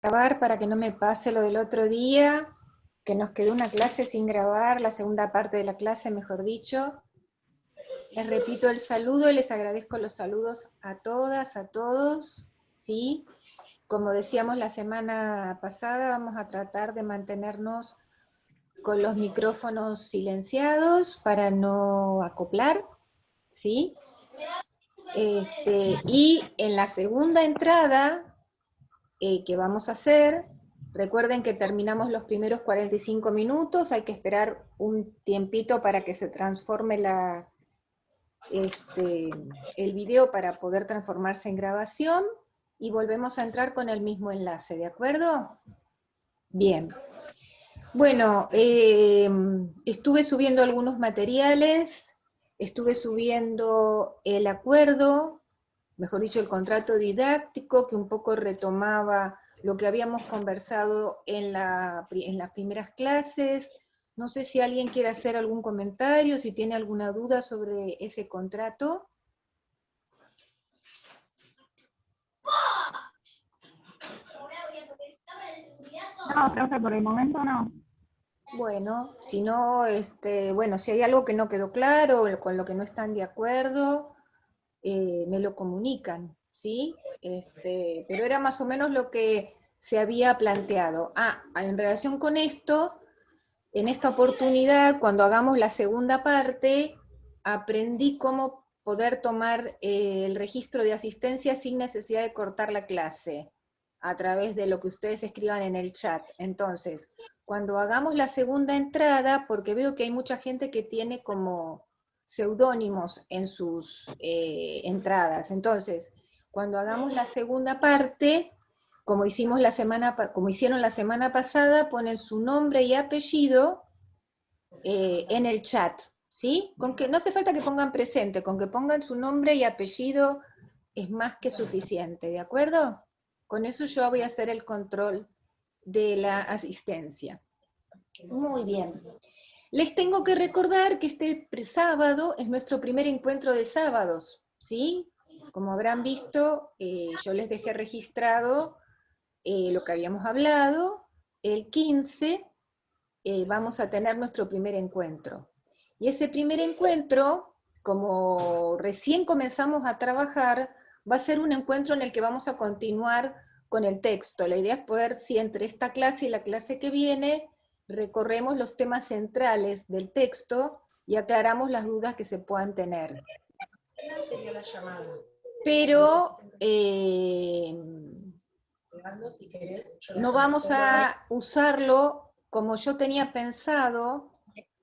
grabar para que no me pase lo del otro día, que nos quedó una clase sin grabar, la segunda parte de la clase, mejor dicho. Les repito el saludo y les agradezco los saludos a todas, a todos, ¿sí? Como decíamos la semana pasada, vamos a tratar de mantenernos con los micrófonos silenciados para no acoplar, ¿sí? Y en la segunda entrada que vamos a hacer, recuerden que terminamos los primeros 45 minutos, hay que esperar un tiempito para que se transforme el video para poder transformarse en grabación, y volvemos a entrar con el mismo enlace, ¿de acuerdo? Bien. Bueno, estuve subiendo algunos materiales, estuve subiendo el acuerdo, mejor dicho, el contrato didáctico, que un poco retomaba lo que habíamos conversado en las primeras clases. No sé si alguien quiere hacer algún comentario, si tiene alguna duda sobre ese contrato. No, profe, por el momento no. Bueno, si no, bueno, si hay algo que no quedó claro, o con lo que no están de acuerdo, me lo comunican, ¿sí? Pero era más o menos lo que se había planteado. En relación con esto, en esta oportunidad, cuando hagamos la segunda parte, aprendí cómo poder tomar el registro de asistencia sin necesidad de cortar la clase, a través de lo que ustedes escriban en el chat. Entonces, cuando hagamos la segunda entrada, porque veo que hay mucha gente que tiene como seudónimos en sus entradas, entonces, cuando hagamos la segunda parte, como hicieron la semana pasada, ponen su nombre y apellido en el chat, ¿sí? Con que no hace falta que pongan presente, con que pongan su nombre y apellido es más que suficiente, ¿de acuerdo? Con eso yo voy a hacer el control de la asistencia. Muy bien. Les tengo que recordar que este sábado es nuestro primer encuentro de sábados, ¿sí? Como habrán visto, yo les dejé registrado lo que habíamos hablado. El 15 vamos a tener nuestro primer encuentro. Y ese primer encuentro, como recién comenzamos a trabajar, va a ser un encuentro en el que vamos a continuar con el texto. La idea es poder, si entre esta clase y la clase que viene, recorremos los temas centrales del texto y aclaramos las dudas que se puedan tener. Pero no vamos a usarlo como yo tenía pensado,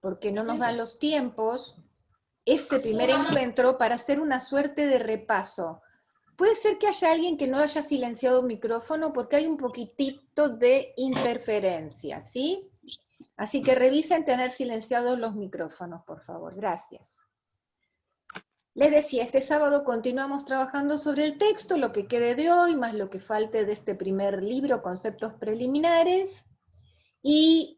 porque no nos dan los tiempos, este primer encuentro para hacer una suerte de repaso. Puede ser que haya alguien que no haya silenciado el micrófono porque hay un poquitito de interferencia, ¿sí? Así que revisen tener silenciados los micrófonos, por favor. Gracias. Les decía, este sábado continuamos trabajando sobre el texto, lo que quede de hoy, más lo que falte de este primer libro, Conceptos Preliminares, y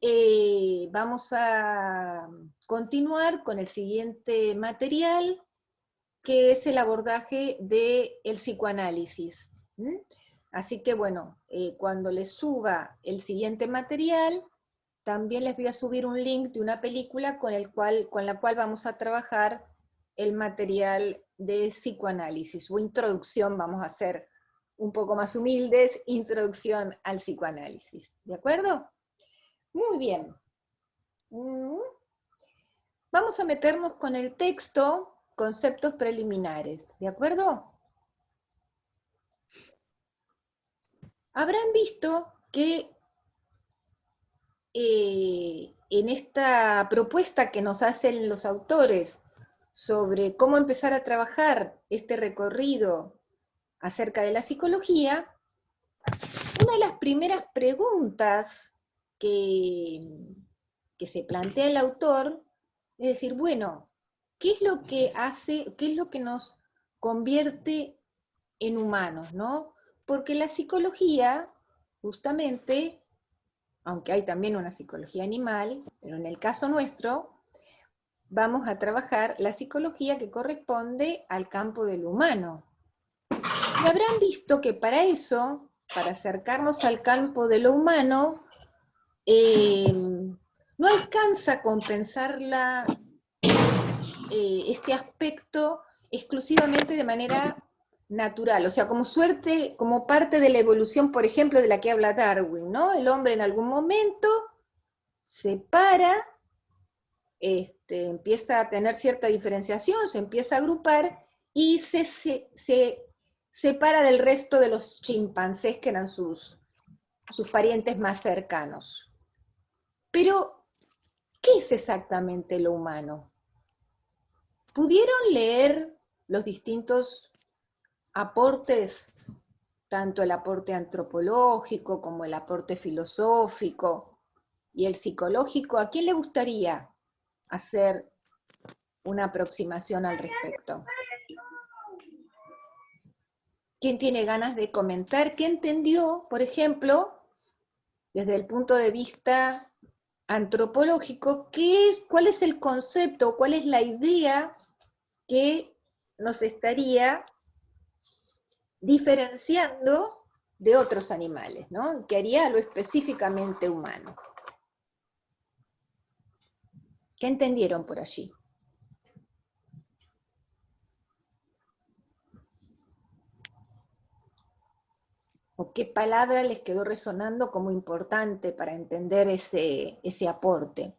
vamos a continuar con el siguiente material, que es el abordaje del psicoanálisis. Así que bueno, cuando les suba el siguiente material, también les voy a subir un link de una película con la cual vamos a trabajar el material de psicoanálisis, o introducción, vamos a hacer un poco más humildes, introducción al psicoanálisis. ¿De acuerdo? Muy bien. Vamos a meternos con el texto, conceptos preliminares. ¿De acuerdo? Habrán visto que en esta propuesta que nos hacen los autores sobre cómo empezar a trabajar este recorrido acerca de la psicología, una de las primeras preguntas que se plantea el autor es decir, bueno, ¿qué es lo que hace, qué es lo que nos convierte en humanos, ¿no? Porque la psicología, justamente, aunque hay también una psicología animal, pero en el caso nuestro, vamos a trabajar la psicología que corresponde al campo del humano. Y habrán visto que para eso para acercarnos al campo de lo humano, no alcanza a compensar este aspecto exclusivamente de manera natural, o sea, como suerte, como parte de la evolución, por ejemplo, de la que habla Darwin, ¿no? El hombre en algún momento se para, empieza a tener cierta diferenciación, se empieza a agrupar y se separa del resto de los chimpancés que eran sus parientes más cercanos. Pero, ¿qué es exactamente lo humano? ¿Pudieron leer los distintos aportes, tanto el aporte antropológico como el aporte filosófico y el psicológico? ¿A quién le gustaría hacer una aproximación al respecto? ¿Quién tiene ganas de comentar qué entendió, por ejemplo, desde el punto de vista antropológico, cuál es el concepto, cuál es la idea que nos estaría diferenciando de otros animales, ¿no? Que haría lo específicamente humano? ¿Qué entendieron por allí? ¿O qué palabra les quedó resonando como importante para entender ese aporte?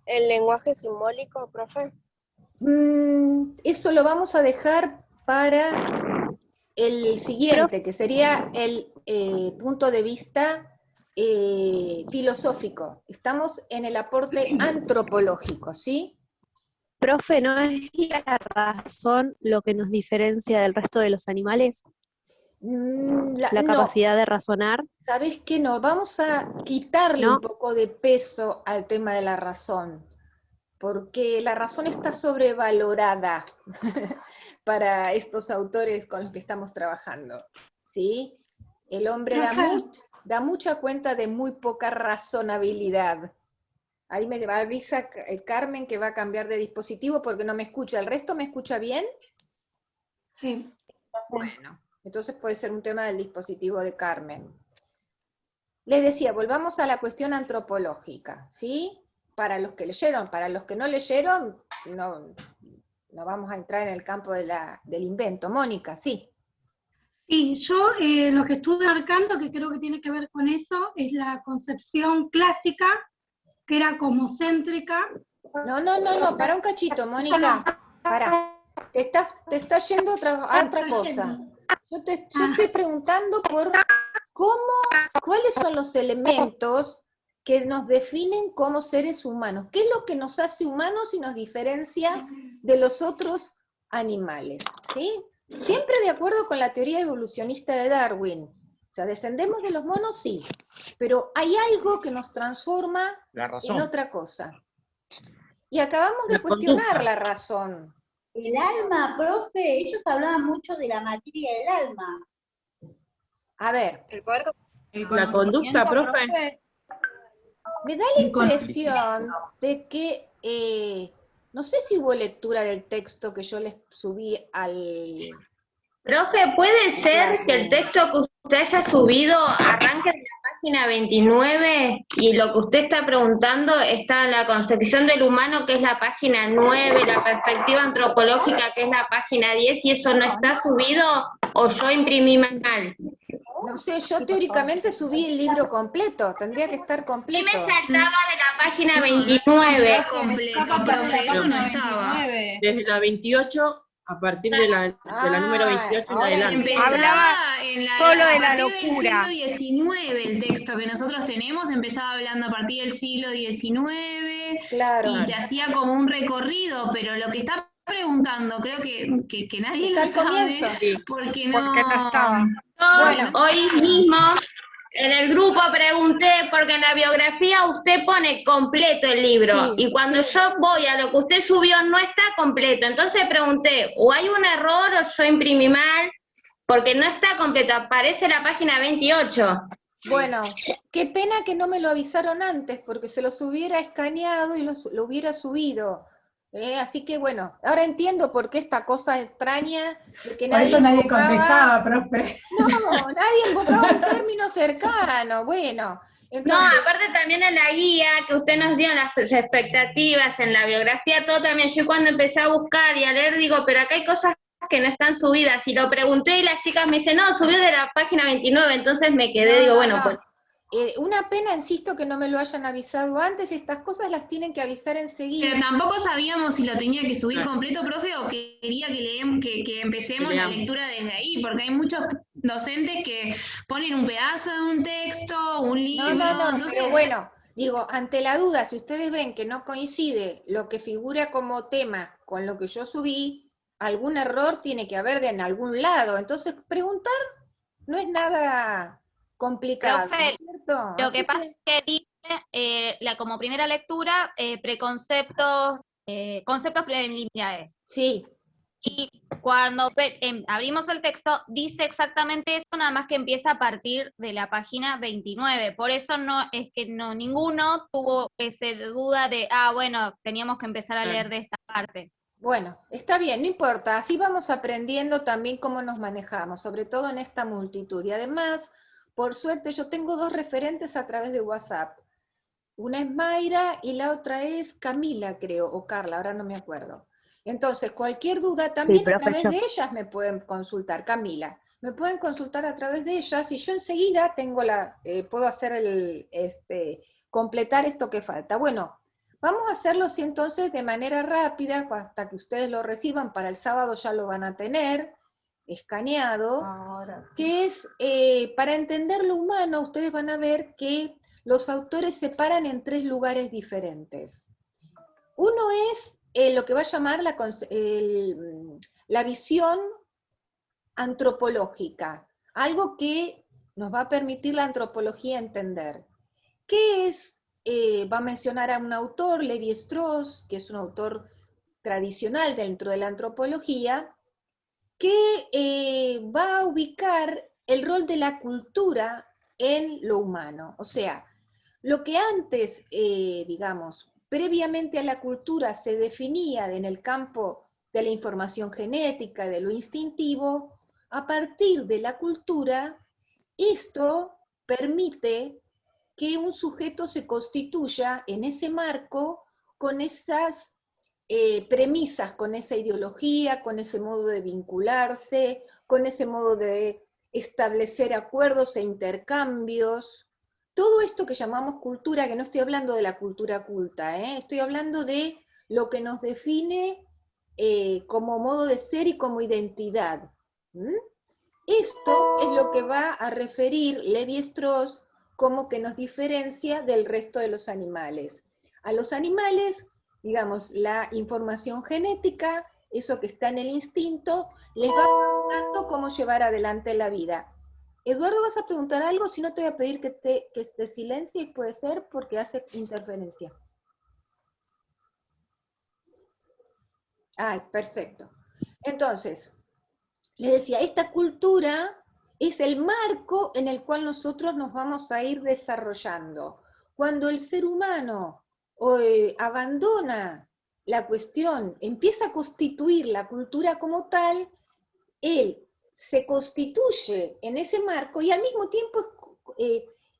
El lenguaje simbólico, profe. Eso lo vamos a dejar para el siguiente, que sería el punto de vista filosófico. Estamos en el aporte antropológico, ¿sí? Profe, ¿no es la razón lo que nos diferencia del resto de los animales? La No, capacidad de razonar. ¿sabés qué? No, vamos a quitarle ¿No? un poco de peso al tema de la razón, porque la razón está sobrevalorada para estos autores con los que estamos trabajando, ¿sí? El hombre da mucha cuenta de muy poca razonabilidad. Ahí me va a avisar Carmen que va a cambiar de dispositivo porque no me escucha. ¿El resto me escucha bien? Sí. Bueno, entonces puede ser un tema del dispositivo de Carmen. Les decía, volvamos a la cuestión antropológica, ¿sí? Para los que leyeron, para los que no leyeron, no vamos a entrar en el campo del invento. Mónica, sí. Sí, yo lo que estuve marcando, que creo que tiene que ver con eso, es la concepción clásica, que era cosmocéntrica. No, para un cachito, Mónica. Para. Te estás yendo a otra cosa. Yo estoy preguntando por cuáles son los elementos que nos definen como seres humanos. ¿Qué es lo que nos hace humanos y nos diferencia de los otros animales? ¿Sí? Siempre de acuerdo con la teoría evolucionista de Darwin. O sea, descendemos de los monos, sí, pero hay algo que nos transforma en otra cosa. Y acabamos de cuestionar la razón. El alma, profe, ellos hablaban mucho de la materia del alma. A ver. La conducta, profe. Me da la impresión de que, no sé si hubo lectura del texto que yo les subí al... Profe, ¿puede ser que el texto que usted haya subido arranque de la página 29 y lo que usted está preguntando está en la concepción del humano, que es la página 9, la perspectiva antropológica, que es la página 10, y eso no está subido o yo imprimí mal? No sé, yo teóricamente subí el libro completo, tendría que estar completo. Y me saltaba de la página 29. No completo, profe, eso no estaba. Desde la 28, a partir de la número 28 en adelante. Empezaba en la, solo de la a partir locura. del siglo XIX, el texto que nosotros tenemos empezaba hablando a partir del siglo XIX, Claro. y te hacía como un recorrido, pero lo que está preguntando, creo que nadie Está lo al sabe, comienzo. porque no estaba. Bueno, hoy mismo en el grupo pregunté, porque en la biografía usted pone completo el libro, Sí, y cuando yo voy a lo que usted subió no está completo, entonces pregunté, o hay un error o yo imprimí mal, porque no está completo, aparece la página 28. Bueno, qué pena que no me lo avisaron antes, porque se los hubiera escaneado y lo hubiera subido. Así que bueno, ahora entiendo por qué esta cosa extraña de que Por eso nadie invocaba- contestaba, profe. No, nadie invocaba un término cercano. Bueno, No, entonces, aparte también en la guía que usted nos dio, en las expectativas, en la biografía, todo también. Yo cuando empecé a buscar y a leer, digo, pero acá hay cosas que no están subidas. Y lo pregunté y las chicas me dicen, no, subió de la página 29, entonces me quedé, no, digo, no, bueno, no. pues Una pena, insisto, que no me lo hayan avisado antes. Estas cosas las tienen que avisar enseguida. Pero tampoco sabíamos si lo tenía que subir completo, profe, o quería que empecemos la leamos. lectura desde ahí, porque hay muchos docentes que ponen un pedazo de un texto, un libro, No, entonces pero bueno, digo, ante la duda, si ustedes ven que no coincide lo que figura como tema con lo que yo subí, algún error tiene que haber en algún lado. Entonces, preguntar no es nada complicado, ¿no Profe, es cierto? lo Así que pasa que, es que dice, como primera lectura, preconceptos, conceptos preliminares. sí, Y cuando abrimos el texto, dice exactamente eso, nada más que empieza a partir de la página 29. Por eso no es que no ninguno tuvo esa duda de, bueno, teníamos que empezar a leer de esta parte. bueno, está bien, no importa. Así vamos aprendiendo también cómo nos manejamos, sobre todo en esta multitud. Y además, por suerte, yo tengo dos referentes a través de WhatsApp. Una es Mayra y la otra es Camila, creo, o Carla, ahora no me acuerdo. Entonces, cualquier duda también a profe, través yo. de ellas me pueden consultar, Camila. Me pueden consultar a través de ellas y yo enseguida tengo puedo hacer completar esto que falta. Bueno, vamos a hacerlo así entonces de manera rápida, hasta que ustedes lo reciban, para el sábado ya lo van a tener escaneado, Ahora sí. que es, para entender lo humano, ustedes van a ver que los autores se paran en tres lugares diferentes. Uno es lo que va a llamar la visión antropológica, algo que nos va a permitir la antropología entender. ¿Qué es? Va a mencionar a un autor, Levi-Strauss, que es un autor tradicional dentro de la antropología, que va a ubicar el rol de la cultura en lo humano. O sea, lo que antes, digamos, previamente a la cultura se definía en el campo de la información genética, de lo instintivo, a partir de la cultura, esto permite que un sujeto se constituya en ese marco con esas premisas, con esa ideología, con ese modo de vincularse, con ese modo de establecer acuerdos e intercambios. Todo esto que llamamos cultura, que no estoy hablando de la cultura culta, estoy hablando de lo que nos define como modo de ser y como identidad. Esto es lo que va a referir Levi-Strauss como que nos diferencia del resto de los animales. A los animales, digamos, la información genética, eso que está en el instinto, les va preguntando cómo llevar adelante la vida. Eduardo, ¿vas a preguntar algo? Si no, te voy a pedir que te silencies, puede ser, porque hace interferencia. Ay, perfecto. Entonces, les decía, esta cultura es el marco en el cual nosotros nos vamos a ir desarrollando. Cuando el ser humano abandona la cuestión, empieza a constituir la cultura como tal, él se constituye en ese marco y al mismo tiempo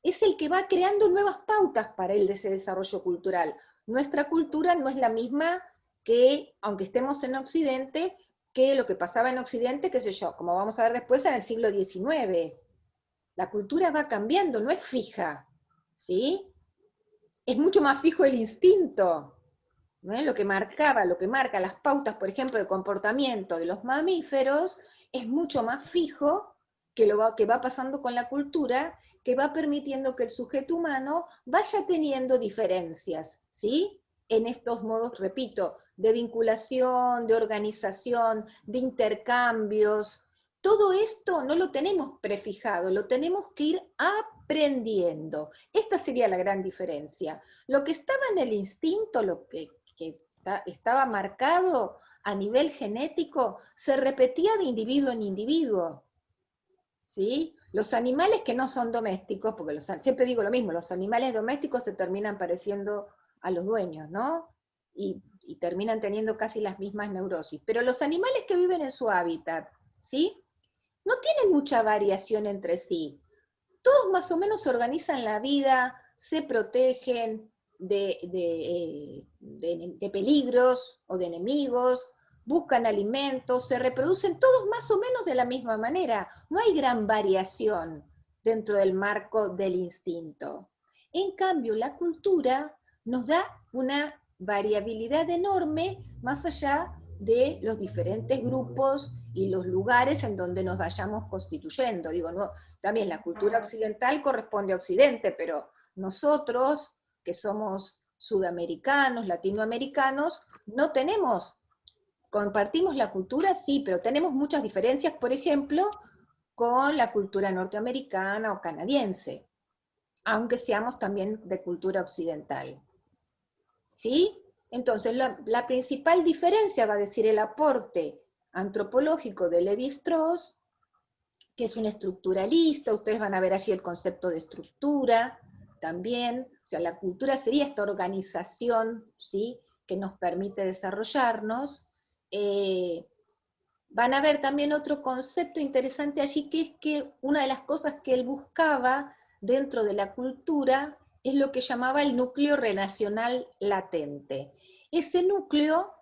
es el que va creando nuevas pautas para él de ese desarrollo cultural. Nuestra cultura no es la misma que, aunque estemos en Occidente, que lo que pasaba en Occidente, qué sé yo, como vamos a ver después, en el siglo XIX. La cultura va cambiando, no es fija, ¿sí? Es mucho más fijo el instinto, ¿no? Lo que marca las pautas, por ejemplo, de comportamiento de los mamíferos, es mucho más fijo que lo que va pasando con la cultura, que va permitiendo que el sujeto humano vaya teniendo diferencias, ¿sí? En estos modos, repito, de vinculación, de organización, de intercambios. Todo esto no lo tenemos prefijado, lo tenemos que ir aprendiendo. Esta sería la gran diferencia. Lo que estaba en el instinto, lo que estaba marcado a nivel genético, se repetía de individuo en individuo. ¿Sí? Los animales que no son domésticos, porque siempre digo lo mismo, los animales domésticos se terminan pareciendo a los dueños, ¿no? Y y terminan teniendo casi las mismas neurosis. Pero los animales que viven en su hábitat, ¿sí? No tienen mucha variación entre sí. Todos más o menos se organizan la vida, se protegen de peligros o de enemigos, buscan alimentos, se reproducen todos más o menos de la misma manera. No hay gran variación dentro del marco del instinto. En cambio, la cultura nos da una variabilidad enorme más allá de los diferentes grupos y los lugares en donde nos vayamos constituyendo. Digo, no, también la cultura occidental corresponde a Occidente, pero nosotros, que somos sudamericanos, latinoamericanos, no tenemos, compartimos la cultura, sí, pero tenemos muchas diferencias, por ejemplo, con la cultura norteamericana o canadiense, aunque seamos también de cultura occidental. ¿Sí? Entonces, la principal diferencia va a decir el aporte antropológico de Levi-Strauss, que es un estructuralista. Ustedes van a ver allí el concepto de estructura también. O sea, la cultura sería esta organización, ¿sí?, que nos permite desarrollarnos. Van a ver también otro concepto interesante allí, que es que una de las cosas que él buscaba dentro de la cultura es lo que llamaba el núcleo relacional latente. Ese núcleo,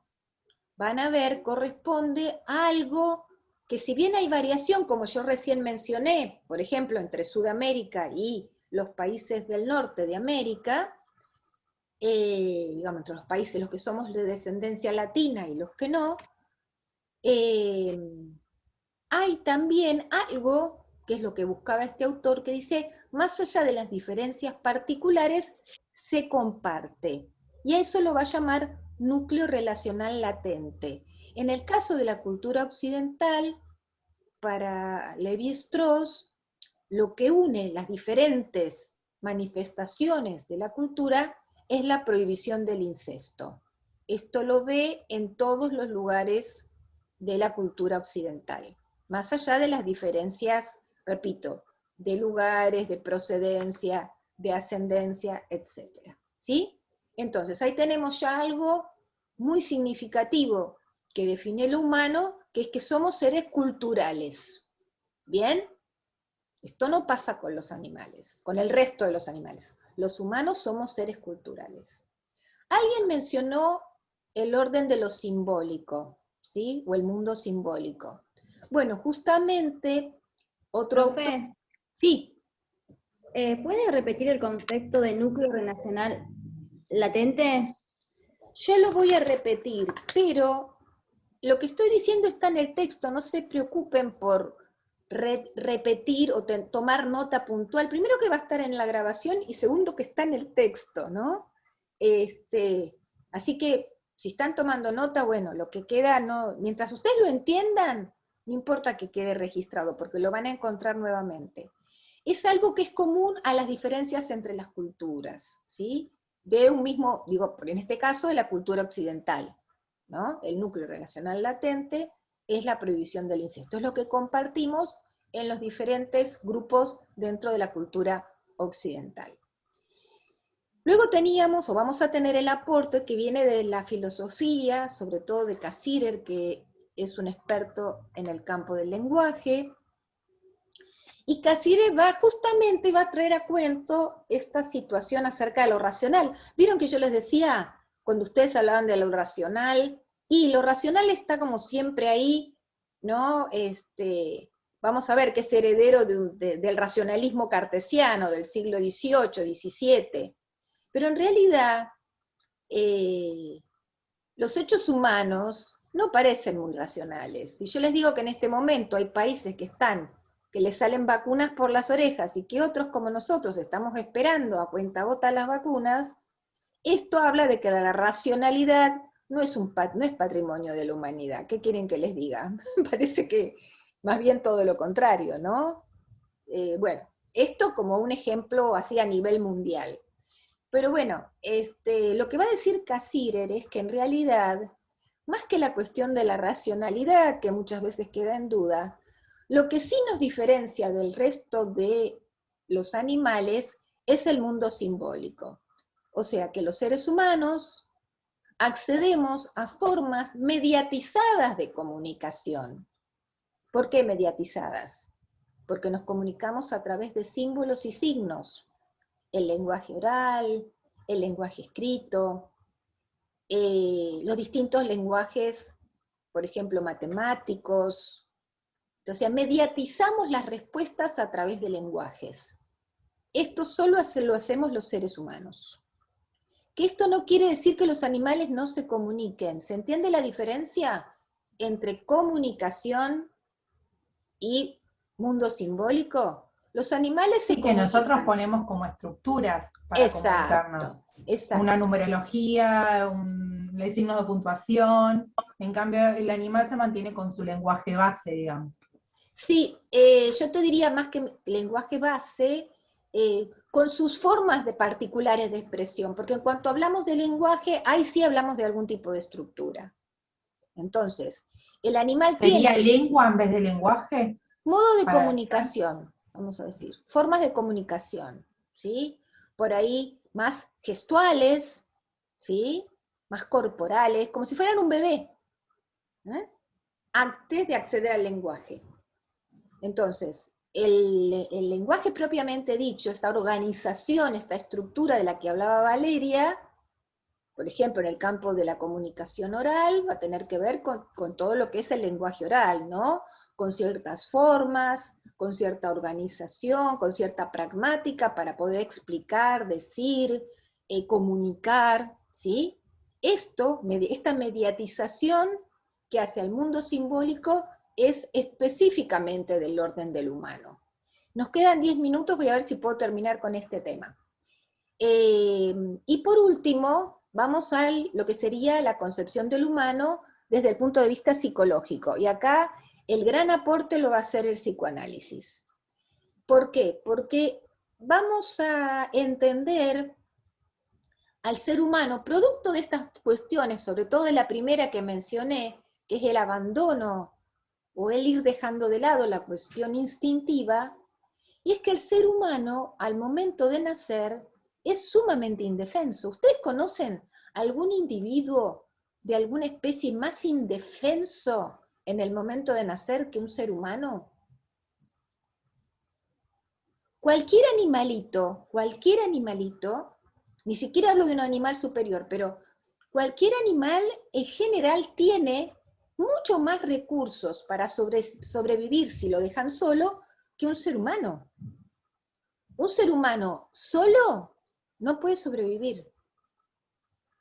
van a ver, corresponde a algo que, si bien hay variación, como yo recién mencioné, por ejemplo, entre Sudamérica y los países del norte de América, digamos, entre los países los que somos de descendencia latina y los que no, hay también algo, que es lo que buscaba este autor, que dice, más allá de las diferencias particulares, se comparte. Y a eso lo va a llamar núcleo relacional latente. En el caso de la cultura occidental, para Levi-Strauss, lo que une las diferentes manifestaciones de la cultura es la prohibición del incesto. Esto lo ve en todos los lugares de la cultura occidental, más allá de las diferencias, repito, de lugares, de procedencia, de ascendencia, etc. ¿Sí? Entonces, ahí tenemos ya algo muy significativo que define el humano, que es que somos seres culturales. ¿Bien? Esto no pasa con los animales, con el resto de los animales. Los humanos somos seres culturales. Alguien mencionó el orden de lo simbólico, ¿sí? O el mundo simbólico. Bueno, justamente otro... Profe, sí. ¿puede repetir el concepto de núcleo relacional latente? Yo lo voy a repetir, pero lo que estoy diciendo está en el texto, no se preocupen por repetir o tomar nota puntual. Primero, que va a estar en la grabación, y segundo, que está en el texto, ¿no? Así que, si están tomando nota, bueno, lo que queda, no, mientras ustedes lo entiendan, no importa que quede registrado, porque lo van a encontrar nuevamente. Es algo que es común a las diferencias entre las culturas, ¿sí? De un mismo, digo, en este caso, de la cultura occidental, ¿no? El núcleo relacional latente es la prohibición del incesto. Es lo que compartimos en los diferentes grupos dentro de la cultura occidental. Luego teníamos, o vamos a tener, el aporte que viene de la filosofía, sobre todo de Cassirer, que es un experto en el campo del lenguaje. Y Cassirer justamente va a traer a cuento esta situación acerca de lo racional. ¿Vieron que yo les decía, cuando ustedes hablaban de lo racional, y lo racional está como siempre ahí, ¿no? Vamos a ver que es heredero del racionalismo cartesiano del siglo XVIII, XVII. Pero en realidad, los hechos humanos no parecen muy racionales. Si yo les digo que en este momento hay países que les salen vacunas por las orejas, y que otros como nosotros estamos esperando a cuentagotas las vacunas, esto habla de que la racionalidad no es patrimonio de la humanidad. ¿Qué quieren que les diga? Parece que más bien todo lo contrario, ¿no? Bueno, esto como un ejemplo así a nivel mundial. Pero bueno, lo que va a decir Cassirer es que en realidad, más que la cuestión de la racionalidad, que muchas veces queda en duda, lo que sí nos diferencia del resto de los animales es el mundo simbólico. O sea que los seres humanos accedemos a formas mediatizadas de comunicación. ¿Por qué mediatizadas? Porque nos comunicamos a través de símbolos y signos. El lenguaje oral, el lenguaje escrito, los distintos lenguajes, por ejemplo, matemáticos. O sea, mediatizamos las respuestas a través de lenguajes. Esto solo lo hacemos los seres humanos. Que esto no quiere decir que los animales no se comuniquen. ¿Se entiende la diferencia entre comunicación y mundo simbólico? Los animales se Sí, que nosotros comunican. ponemos como estructuras para comunicarnos. Exacto. Una numerología, el signo de puntuación. En cambio, el animal se mantiene con su lenguaje base, digamos. Sí, yo te diría más que lenguaje base, con sus formas particulares de expresión, porque en cuanto hablamos de lenguaje, ahí sí hablamos de algún tipo de estructura. Entonces, el animal ¿Sería tiene lengua en vez de lenguaje? modo de comunicación, vamos a decir, formas de comunicación, ¿sí? Por ahí más gestuales, ¿sí? Más corporales, como si fueran un bebé, antes de acceder al lenguaje. Entonces, el lenguaje propiamente dicho, esta organización, esta estructura de la que hablaba Valeria, por ejemplo, en el campo de la comunicación oral, va a tener que ver con todo lo que es el lenguaje oral, ¿no? Con ciertas formas, con cierta organización, con cierta pragmática para poder explicar, decir, comunicar, ¿sí? Esta mediatización que hace al mundo simbólico es específicamente del orden del humano. Nos quedan 10 minutos, voy a ver si puedo terminar con este tema. Y por último, vamos a lo que sería la concepción del humano desde el punto de vista psicológico. Y acá el gran aporte lo va a hacer el psicoanálisis. ¿Por qué? Porque vamos a entender al ser humano, producto de estas cuestiones, sobre todo de la primera que mencioné, que es el abandono o el ir dejando de lado la cuestión instintiva, y es que el ser humano, al momento de nacer, es sumamente indefenso. ¿Ustedes conocen algún individuo de alguna especie más indefenso en el momento de nacer que un ser humano? Cualquier animalito, ni siquiera hablo de un animal superior, pero cualquier animal en general tiene mucho más recursos para sobrevivir si lo dejan solo que un ser humano. Un ser humano solo no puede sobrevivir.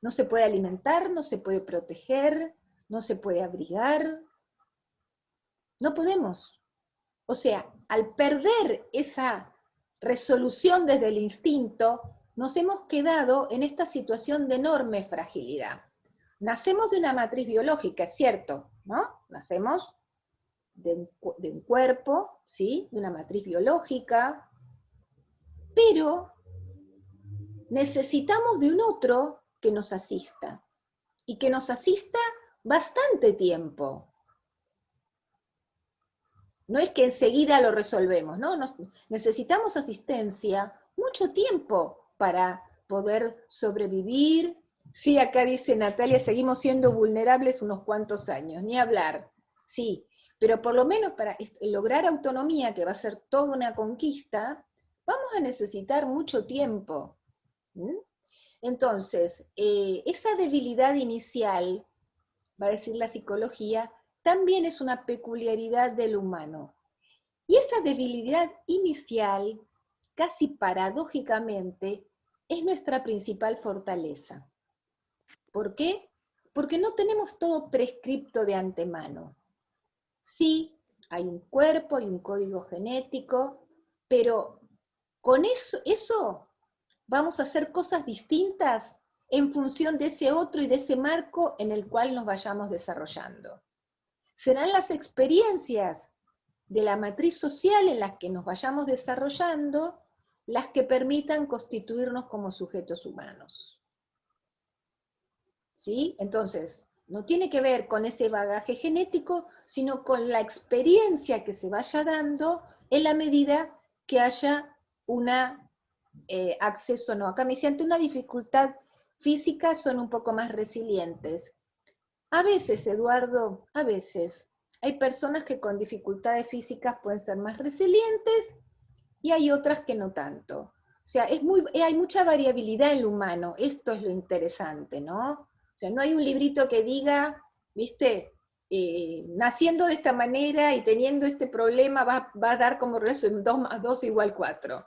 No se puede alimentar, no se puede proteger, no se puede abrigar. No podemos. O sea, al perder esa resolución desde el instinto, nos hemos quedado en esta situación de enorme fragilidad. Nacemos de una matriz biológica, es cierto, ¿no? Nacemos de un cuerpo, ¿sí? De una matriz biológica, pero necesitamos de un otro que nos asista, y que nos asista bastante tiempo. No es que enseguida lo resolvemos, ¿no? Necesitamos asistencia mucho tiempo para poder sobrevivir. Sí, acá dice Natalia, seguimos siendo vulnerables unos cuantos años, ni hablar. Sí, pero por lo menos para lograr autonomía, que va a ser toda una conquista, vamos a necesitar mucho tiempo. Entonces, esa debilidad inicial, va a decir la psicología, también es una peculiaridad del humano. Y esa debilidad inicial, casi paradójicamente, es nuestra principal fortaleza. ¿Por qué? Porque no tenemos todo prescripto de antemano. Sí, hay un cuerpo, hay un código genético, pero con eso vamos a hacer cosas distintas en función de ese otro y de ese marco en el cual nos vayamos desarrollando. Serán las experiencias de la matriz social en las que nos vayamos desarrollando las que permitan constituirnos como sujetos humanos. ¿Sí? Entonces, no tiene que ver con ese bagaje genético, sino con la experiencia que se vaya dando en la medida que haya un acceso, no, acá me siento una dificultad físicas son un poco más resilientes. A veces, Eduardo, a veces, hay personas que con dificultades físicas pueden ser más resilientes y hay otras que no tanto. O sea, hay mucha variabilidad en lo humano, esto es lo interesante, ¿no? O sea, no hay un librito que diga, viste, naciendo de esta manera y teniendo este problema va a dar como resultado 2 más 2 igual 4.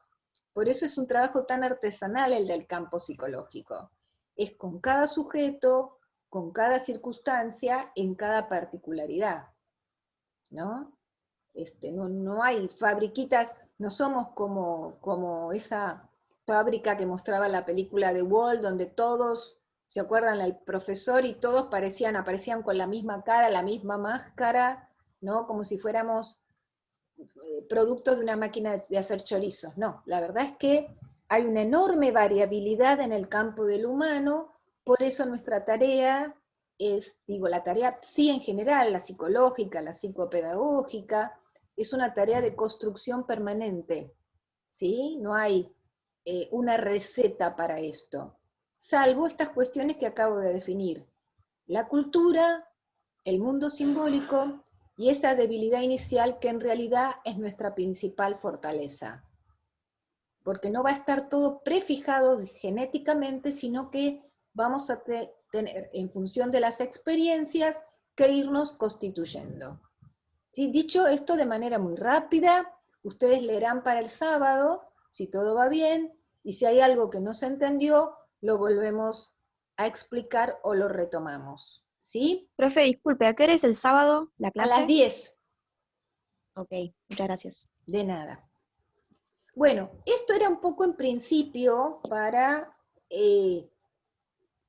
Por eso es un trabajo tan artesanal el del campo psicológico. Es con cada sujeto, con cada circunstancia, en cada particularidad, ¿no? No hay fabriquitas, no somos como esa fábrica que mostraba la película de Wall, donde todos, ¿se acuerdan? El profesor y todos aparecían con la misma cara, la misma máscara, ¿no? Como si fuéramos productos de una máquina de hacer chorizos. No, la verdad es que hay una enorme variabilidad en el campo del humano, por eso nuestra tarea es, la tarea sí en general, la psicológica, la psicopedagógica, es una tarea de construcción permanente, ¿sí? No hay una receta para esto, salvo estas cuestiones que acabo de definir. La cultura, el mundo simbólico y esa debilidad inicial que en realidad es nuestra principal fortaleza. Porque no va a estar todo prefijado genéticamente, sino que vamos a tener, en función de las experiencias, que irnos constituyendo. ¿Sí? Dicho esto de manera muy rápida, ustedes leerán para el sábado, si todo va bien, y si hay algo que no se entendió, lo volvemos a explicar o lo retomamos. ¿Sí? Profe, disculpe, ¿a qué hora es el sábado la clase? A las 10. Ok, muchas gracias. De nada. Bueno, esto era un poco en principio para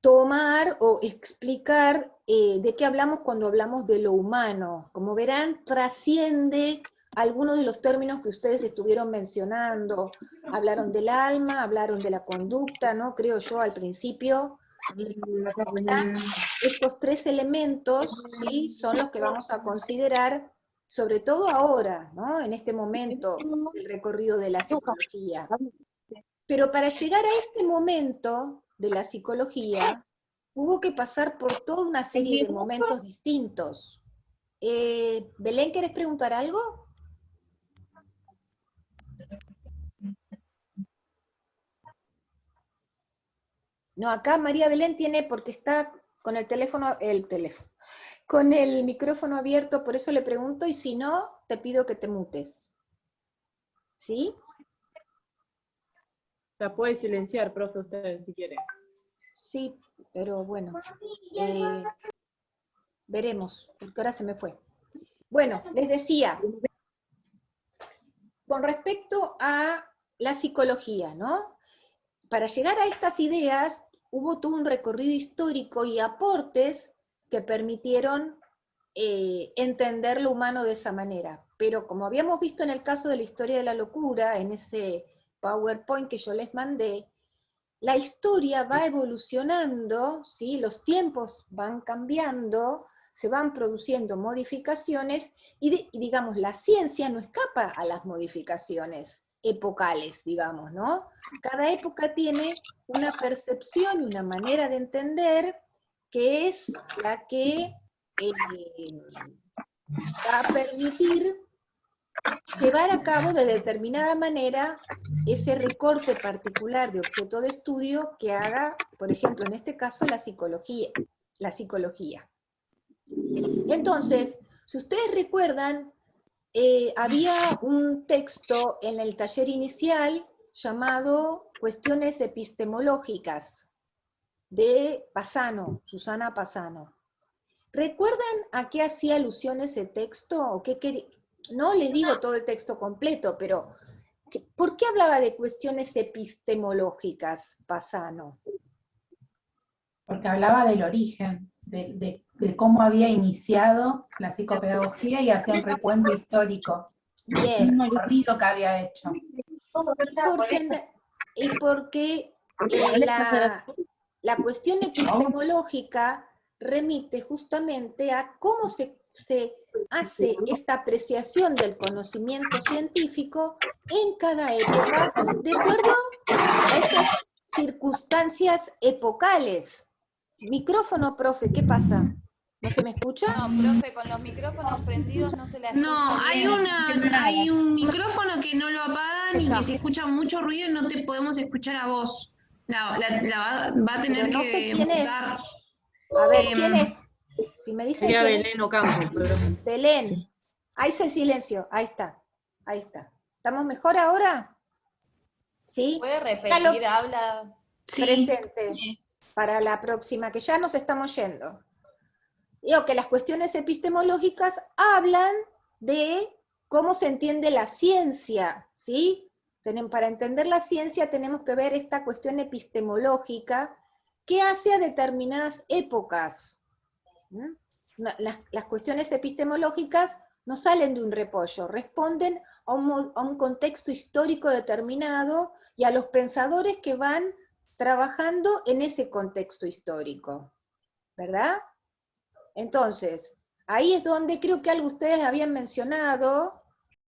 tomar o explicar de qué hablamos cuando hablamos de lo humano. Como verán, trasciende algunos de los términos que ustedes estuvieron mencionando. Hablaron del alma, hablaron de la conducta, ¿no? Creo yo al principio. Estos 3 elementos, ¿sí?, son los que vamos a considerar, sobre todo ahora, ¿no?, en este momento del recorrido de la psicología. Pero para llegar a este momento de la psicología, hubo que pasar por toda una serie de momentos distintos. Belén, ¿querés preguntar algo? No, acá María Belén tiene, porque está con el con el micrófono abierto, por eso le pregunto, y si no, te pido que te mutes. ¿Sí? La puede silenciar, profe, usted, si quiere. Sí, pero bueno, veremos, porque ahora se me fue. Bueno, les decía, con respecto a la psicología, ¿no? Para llegar a estas ideas, hubo todo un recorrido histórico y aportes que permitieron entender lo humano de esa manera. Pero como habíamos visto en el caso de la historia de la locura, en ese PowerPoint que yo les mandé, la historia va evolucionando, ¿sí? Los tiempos van cambiando, se van produciendo modificaciones, y digamos, la ciencia no escapa a las modificaciones epocales, digamos, ¿no? Cada época tiene una percepción y una manera de entender que es la que va a permitir llevar a cabo de determinada manera ese recorte particular de objeto de estudio que haga, por ejemplo, en este caso, la psicología. Entonces, si ustedes recuerdan, había un texto en el taller inicial llamado Cuestiones Epistemológicas, de Passano, Susana Passano. ¿Recuerdan a qué hacía alusión ese texto? ¿O no les digo todo el texto completo, pero ¿por qué hablaba de cuestiones epistemológicas, Passano? Porque hablaba del origen, de cómo había iniciado la psicopedagogía y hacía un recuento histórico. Bien. Un recorrido que había hecho. Y porque la cuestión epistemológica remite justamente a cómo se hace esta apreciación del conocimiento científico en cada época, de acuerdo a esas circunstancias epocales. Micrófono, profe, ¿qué pasa? ¿No se me escucha? No, profe, con los micrófonos prendidos no se la escucha No, bien. hay un micrófono que no lo apagan y que se escucha mucho ruido y no te podemos escuchar a vos. La va a tener Pero no que sé quién es. dar. A ver, ¿quién es? Si me dicen Sería quién es. Belén Ocampo, profe. Belén. Ahí se silencio. Ahí está. Ahí está. ¿Estamos mejor ahora? ¿Sí? ¿Puede Déjalo repetir? Habla. presente para la próxima, que ya nos estamos yendo. Digo que las cuestiones epistemológicas hablan de cómo se entiende la ciencia, ¿sí? Para entender la ciencia tenemos que ver esta cuestión epistemológica que hace a determinadas épocas. Las cuestiones epistemológicas no salen de un repollo, responden a un contexto histórico determinado y a los pensadores que van trabajando en ese contexto histórico, ¿verdad? Entonces, ahí es donde creo que algo ustedes habían mencionado,